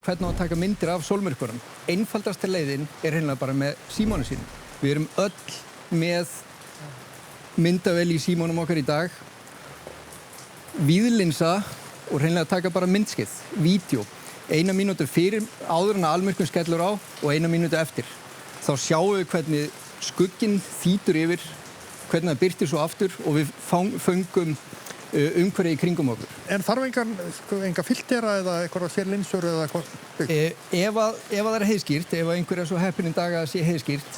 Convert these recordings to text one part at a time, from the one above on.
Hvernig á að taka myndir af sólmyrkvanum? Einfaldasta leiðin hreinlega bara með símanum sínum. Við erum öll með myndavél í símanum okkar í dag. Víðlinsa og hreinlega taka bara myndskeið, vídeó. 1 mínútu fyrir áður en að almyrkvinn skellur á og 1 mínútu eftir. Þá sjáum við hvernig skugginn þýtur yfir, hvernig það birtir svo aftur og við föngum umhverfið í kringum okkur. En þarf enga filtera eða eitthvað sér linsur eða eitthvað? Ef það er heiðskýrt, ef einhver er svo heppinn í dag að það sé heiðskýrt,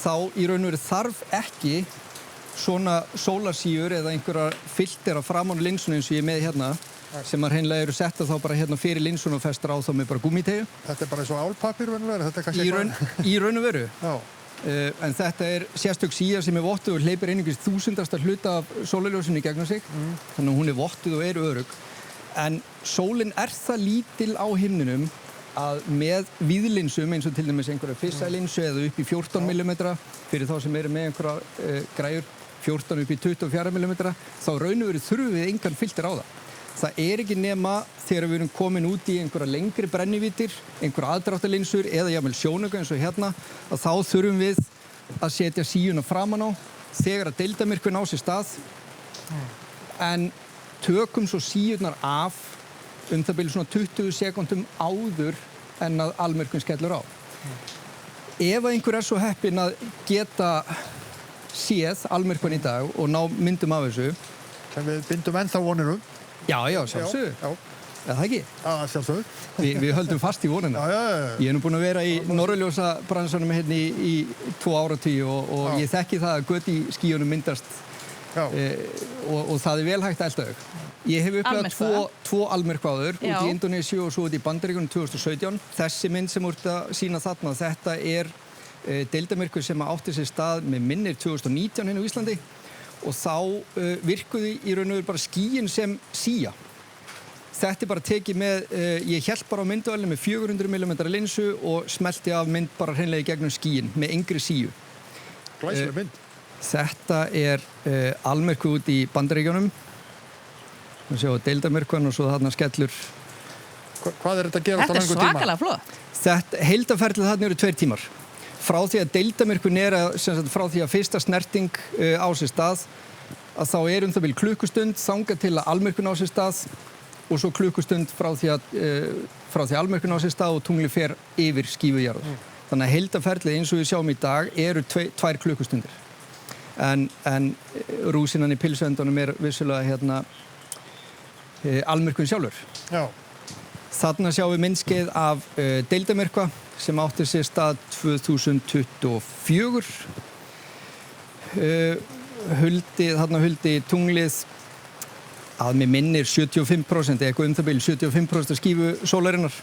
þá í raun og veru þarf ekki svona sólarsíur eða einhverja filtera framan á linsunum eins og ég er með hérna, sem að hreinlega eru setta þá bara hérna fyrir linsun og festar á þá með bara gúmmíteygju. Þetta er bara eins og álpapír verður, þetta er kannski Í raun og veru. Já. En þetta er sérstök síða sem er vottuð og hleypir einungis 1000 hluta af sólarljósinu í gegnum sig. Þannig að hún er vottuð og er örugg. En sólin er það lítil á himninum að með víðlinsum eins og til dæmis einhverja fissælinsu eða upp í 14 mm fyrir þá sem eru með einhverja græjur 14 upp í 24 mm þá raun og veru þurfum við engan filter á það. Það er ekki nema þegar við erum komin út í einhverja lengri brennivítir, einhverja aðdráttarlinsur eða jafnvel sjónauka eins og hérna, að þá þurfum við að setja síuna framan á þegar að deildarmyrkvinn á sér stað en tökum svo síurnar af það bil svona 20 sekúndum áður en að almyrkvinn skellur á. Ef einhver er svo heppinn að geta séð almyrkvann í dag og ná myndum af þessu sem við bindum ennþá voninu. Já, sjálfsögðu. Já. Er það ekki? Já, sjálfsögðu. Við höldum fast í vonina. Já. Ég er nú búinn að vera í norðurljósa bransanum hérna í 2 áratugi og ég þekki það að göt í skýjunum myndast og það er vel hægt að elta þau. Ég hef upplifað 2 almyrkváður út í Indónesíu og svo út í Bandaríkjunum 2017. Þessi mynd sem úr að sýna þarna, þetta er deildarmyrkvi sem átti sér stað með minnir 2019 hérna á Íslandi. Og þá virkuði í raun og veru bara skýin sem síja. Þetta er bara tekið með, ég hélt bara á myndavélina með 400 mm linsu og smelti af mynd bara hreinlega í gegnum skýin með engri síju. Glæsileg mynd. Þetta er almyrkvi út í Bandaríkjunum. Þú séu deildarmyrkvan og svo þarna skellur. Hvað er þetta að gera á langur tíma? Þetta er svakalega flott. Þetta heildarferlið þarna eru 2 tímar. Frá því að deildarmyrkvinn frá því að fyrsta snerting á sér stað að þá er það bil klukkustund þangað til að almyrkvinn á sér stað og svo klukkustund frá því að almyrkvinn á sér stað og tungli fer yfir skífu jarðar. Þannig að heildarferlið eins og við sjáum í dag eru 2 klukkustundir. En rúsinan í pylsuendunum er vissulega hérna almyrkvinn sjálfur. Já. Þarna sjáum við myndskeið af deildarmyrkva sem átti sér stað 2024. Þarna huldi tunglið að mig minnir 75% eða eitthvað það bil 75% skífu sólarinnar.